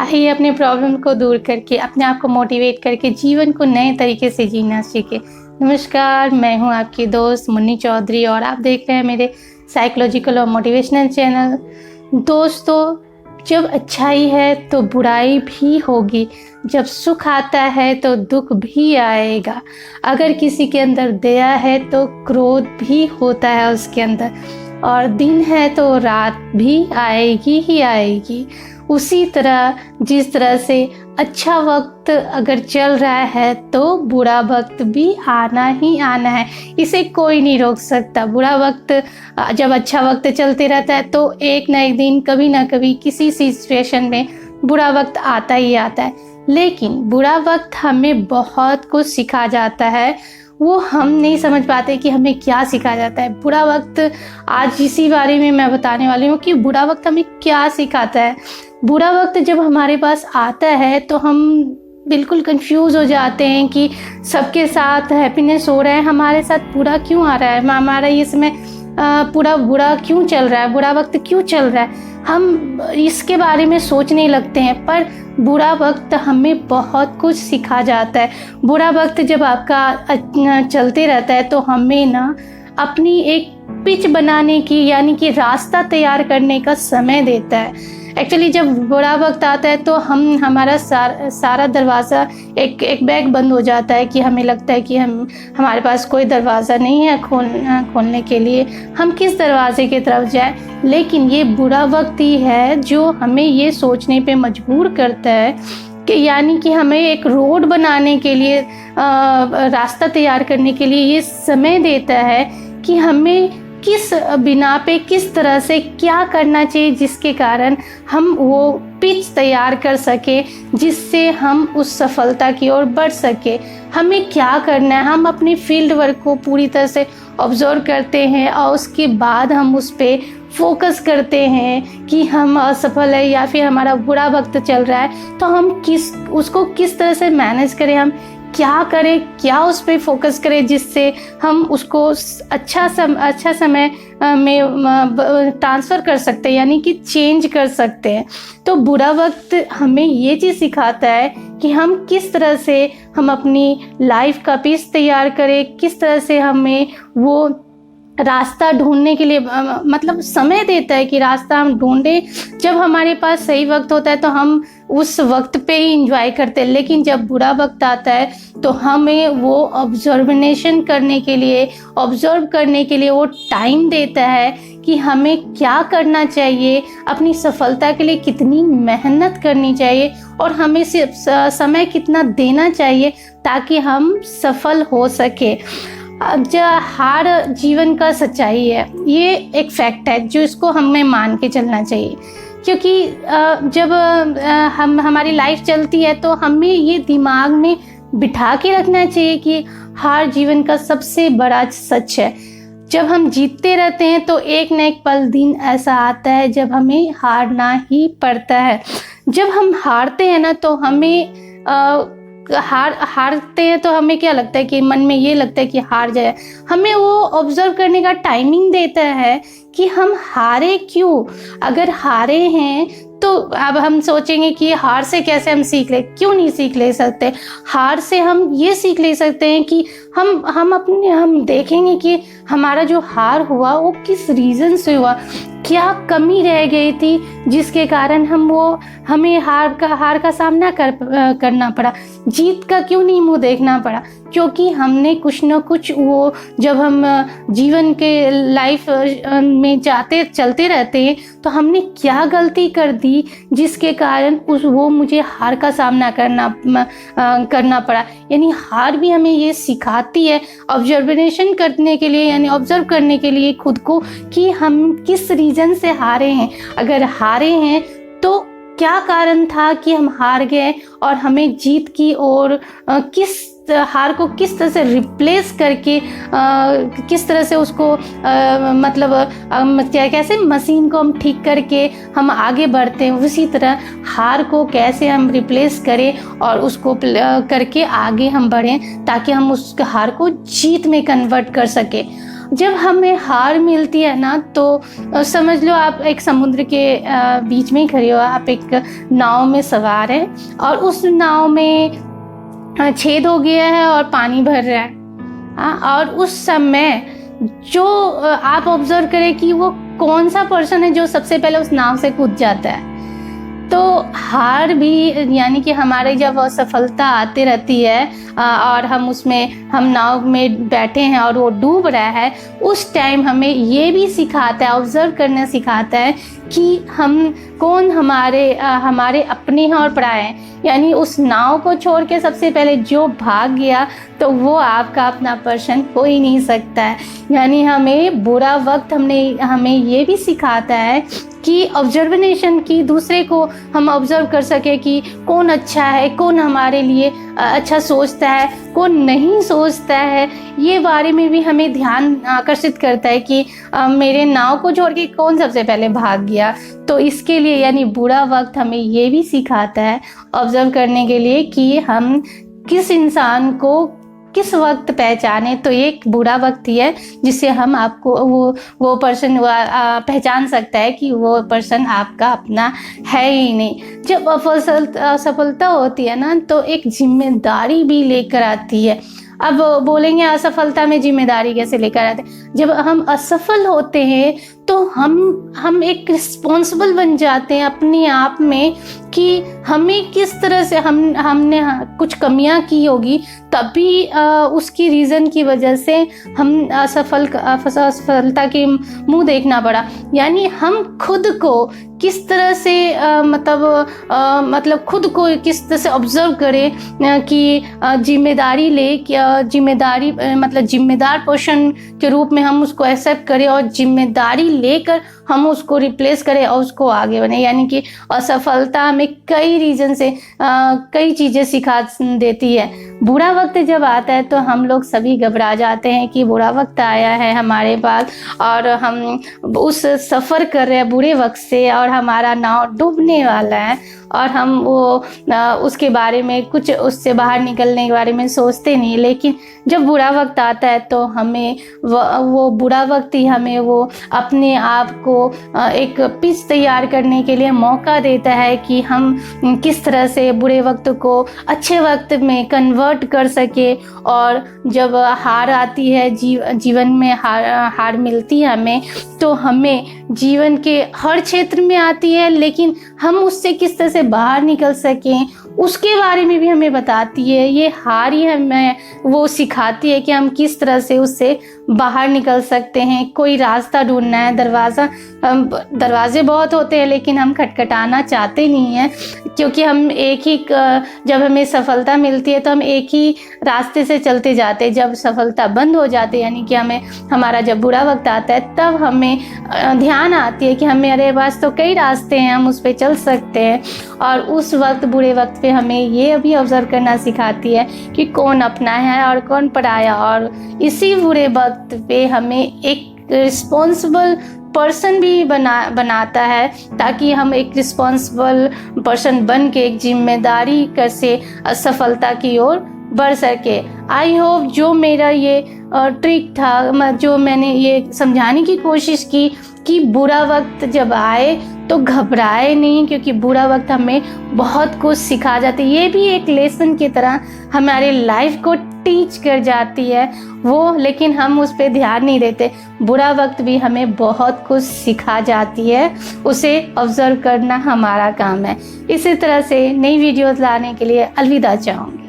आइए अपने प्रॉब्लम को दूर करके अपने आप को मोटिवेट करके जीवन को नए तरीके से जीना सीखें। नमस्कार, मैं हूं आपकी दोस्त मुन्नी चौधरी और आप देख रहे हैं मेरे साइकोलॉजिकल और मोटिवेशनल चैनल। दोस्तों, जब अच्छाई है तो बुराई भी होगी, जब सुख आता है तो दुख भी आएगा। अगर किसी के अंदर दया है तो क्रोध भी होता है उसके अंदर, और दिन है तो रात भी आएगी ही आएगी। उसी तरह जिस तरह से अच्छा वक्त अगर चल रहा है तो बुरा वक्त भी आना ही आना है, इसे कोई नहीं रोक सकता। बुरा वक्त जब अच्छा वक्त चलते रहता है तो एक ना एक दिन कभी ना कभी किसी सिचुएशन में बुरा वक्त आता ही आता है। लेकिन बुरा वक्त हमें बहुत कुछ सिखा जाता है, वो हम नहीं समझ पाते कि हमें क्या सिखा जाता है। बुरा वक्त, आज इसी बारे में मैं बताने वाली हूँ कि बुरा वक्त हमें क्या सिखाता है। बुरा वक्त जब हमारे पास आता है तो हम बिल्कुल कंफ्यूज हो जाते हैं कि सबके साथ हैप्पीनेस हो रहा है, हमारे साथ बुरा क्यों आ रहा है, हमारा ये समय पूरा बुरा क्यों चल रहा है, बुरा वक्त क्यों चल रहा है। हम इसके बारे में सोचने लगते हैं, पर बुरा वक्त हमें बहुत कुछ सिखा जाता है। बुरा वक्त जब आपका चलते रहता है तो हमें ना अपनी एक पिच बनाने की, यानी कि रास्ता तैयार करने का समय देता है। एक्चुअली जब बुरा वक्त आता है तो हमारा सारा दरवाज़ा एक बैग बंद हो जाता है कि हमें लगता है कि हमारे पास कोई दरवाज़ा नहीं है खोलने के लिए, हम किस दरवाजे की तरफ जाएं। लेकिन ये बुरा वक्त ही है जो हमें ये सोचने पे मजबूर करता है कि, यानी कि हमें एक रोड बनाने के लिए, रास्ता तैयार करने के लिए ये समय देता है कि हमें किस बिना पे किस तरह से क्या करना चाहिए, जिसके कारण हम वो पिच तैयार कर सके, जिससे हम उस सफलता की ओर बढ़ सके। हमें क्या करना है, हम अपनी फील्ड वर्क को पूरी तरह से ऑब्जर्व करते हैं और उसके बाद हम उस पर फोकस करते हैं कि हम असफल है या फिर हमारा बुरा वक्त चल रहा है तो हम उसको किस तरह से मैनेज करें, हम क्या करें, क्या उस पर फोकस करें जिससे हम उसको अच्छा समय में ट्रांसफ़र कर सकते हैं, यानी कि चेंज कर सकते हैं। तो बुरा वक्त हमें ये चीज़ सिखाता है कि हम किस तरह से हम अपनी लाइफ का पीस तैयार करें, किस तरह से हमें वो रास्ता ढूंढने के लिए मतलब समय देता है कि रास्ता हम ढूंढें। जब हमारे पास सही वक्त होता है तो हम उस वक्त पे ही इंजॉय करते हैं, लेकिन जब बुरा वक्त आता है तो हमें वो ऑब्जर्व करने के लिए वो टाइम देता है कि हमें क्या करना चाहिए, अपनी सफलता के लिए कितनी मेहनत करनी चाहिए और हमें सिर्फ समय कितना देना चाहिए ताकि हम सफल हो सके। जो हार जीवन का सच्चाई है, ये एक फैक्ट है जो इसको हमें मान के चलना चाहिए, क्योंकि जब हमारी लाइफ चलती है तो हमें ये दिमाग में बिठा के रखना चाहिए कि हार जीवन का सबसे बड़ा सच है। जब हम जीतते रहते हैं तो एक न एक पल दिन ऐसा आता है जब हमें हारना ही पड़ता है। जब हम हारते हैं ना तो हमें हारते हैं तो हमें क्या लगता है कि मन में ये लगता है कि हार जाए। हमें वो ऑब्जर्व करने का टाइमिंग देता है कि हम हारे क्यों। अगर हारे हैं तो अब हम सोचेंगे कि हार से कैसे हम सीख ले, क्यों नहीं सीख ले सकते। हार से हम ये सीख ले सकते हैं कि हम देखेंगे कि हमारा जो हार हुआ वो किस रीज़न से हुआ, क्या कमी रह गई थी जिसके कारण हमें हार का सामना करना पड़ा। जीत का क्यों नहीं मुंह देखना पड़ा, क्योंकि हमने कुछ न कुछ वो जब हम जीवन के लाइफ में चलते रहते हैं तो हमने क्या गलती कर दी जिसके कारण वो मुझे हार का सामना करना पड़ा। यानी हार भी हमें ये सिखाती है ऑब्जर्वेशन करने के लिए, यानी ऑब्जर्व करने के लिए खुद को कि हम किस रीज़न से हारे हैं। अगर हारे हैं तो क्या कारण था कि हम हार गए, और हमें जीत की और किस हार को किस तरह से रिप्लेस करके किस तरह से उसको कैसे मशीन को हम ठीक करके हम आगे बढ़ते हैं, उसी तरह हार को कैसे हम रिप्लेस करें और उसको करके आगे हम बढ़ें ताकि हम उस हार को जीत में कन्वर्ट कर सके। जब हमें हार मिलती है ना, तो समझ लो आप एक समुद्र के बीच में ही खड़े हो, आप एक नाव में सवार हैं और उस नाव में छेद हो गया है और पानी भर रहा है। और उस समय जो आप ऑब्जर्व करें कि वो कौन सा पर्सन है जो सबसे पहले उस नाव से कूद जाता है। तो हार भी यानी कि हमारी जब असफलता आती रहती है और हम नाव में बैठे हैं और वो डूब रहा है, उस टाइम हमें ये भी सिखाता है, ऑब्जर्व करना सिखाता है कि हम कौन हमारे अपने हैं और पराए हैं। यानी उस नाव को छोड़ के सबसे पहले जो भाग गया तो वो आपका अपना पर्सन हो ही नहीं सकता है। यानी हमें बुरा वक्त हमें ये भी सिखाता है कि ऑब्जर्वेशन की, दूसरे को हम ऑब्जर्व कर सके कि कौन अच्छा है, कौन हमारे लिए अच्छा सोचता है, कौन नहीं सोचता है। ये बारे में भी हमें ध्यान आकर्षित करता है कि मेरे नाव को छोड़ के कौन सबसे पहले भाग गया। तो इसके लिए यानी बुरा वक्त हमें ये भी सिखाता है ऑब्जर्व करने के लिए कि हम किस इंसान को किस वक्त पहचाने। तो एक बुरा वक्त ही है जिससे हम आपको वो पर्सन पहचान सकता है कि वो पर्सन आपका अपना है ही नहीं। जब असफलता होती है ना, तो एक जिम्मेदारी भी लेकर आती है। अब बोलेंगे असफलता में जिम्मेदारी कैसे लेकर आते हैं? जब हम असफल होते हैं तो हम एक रिस्पॉन्सिबल बन जाते हैं अपने आप में कि हमें किस तरह से हमने कुछ कमियां की होगी, तभी उसकी रीज़न की वजह से हम असफलता के मुंह देखना पड़ा। यानी हम खुद को किस तरह से मतलब खुद को किस तरह से ऑब्जर्व करें कि जिम्मेदारी मतलब जिम्मेदार पर्सन के रूप में हम उसको एक्सेप्ट करें और जिम्मेदारी लेकर हम उसको रिप्लेस करें और उसको आगे बढ़े। यानी कि असफलता हमें कई रीज़न से कई चीज़ें सिखा देती है। बुरा वक्त जब आता है तो हम लोग सभी घबरा जाते हैं कि बुरा वक्त आया है हमारे पास और हम उस सफ़र कर रहे हैं बुरे वक्त से और हमारा नाव डूबने वाला है और हम उसके बारे में कुछ उससे बाहर निकलने के बारे में सोचते नहीं। लेकिन जब बुरा वक्त आता है तो हमें वो बुरा वक्त ही हमें वो अपने आप को एक पिच तैयार करने के लिए मौका देता है कि हम किस तरह से बुरे वक्त को अच्छे वक्त में कन्वर्ट कर सके। और जब हार आती है जीवन में हार मिलती है हमें, तो हमें जीवन के हर क्षेत्र में आती है, लेकिन हम उससे किस तरह से बाहर निकल सकें उसके बारे में भी हमें बताती है। ये हार ही हमें वो सिखाती है कि हम किस तरह से उससे बाहर निकल सकते हैं। कोई रास्ता ढूंढना है, दरवाजे बहुत होते हैं लेकिन हम खटखटाना चाहते नहीं हैं, क्योंकि हम जब हमें सफलता मिलती है तो हम एक ही रास्ते से चलते जाते हैं। जब सफलता बंद हो जाती है यानी कि हमारा जब बुरा वक्त आता है, तब हमें ध्यान आती है कि हमारे पास तो कई रास्ते हैं, हम उस पर चल सकते हैं। और उस वक्त बुरे वक्त पे हमें ये भी ऑब्जर्व करना सिखाती है कि कौन अपना है और कौन पराया। और इसी बुरे वक्त पे हमें एक रिस्पॉन्सिबल पर्सन भी बनाता है, ताकि हम एक रिस्पॉन्सिबल पर्सन बन के एक जिम्मेदारी से सफलता की ओर बढ़ सके। आई होप जो मेरा ये ट्रिक था, जो मैंने ये समझाने की कोशिश की कि बुरा वक्त जब आए तो घबराए नहीं, क्योंकि बुरा वक्त हमें बहुत कुछ सिखा जाती है। ये भी एक लेसन की तरह हमारे लाइफ को टीच कर जाती है वो, लेकिन हम उस पर ध्यान नहीं देते। बुरा वक्त भी हमें बहुत कुछ सिखा जाती है, उसे ऑब्जर्व करना हमारा काम है। इसी तरह से नई वीडियोस लाने के लिए अलविदा चाहूँगी।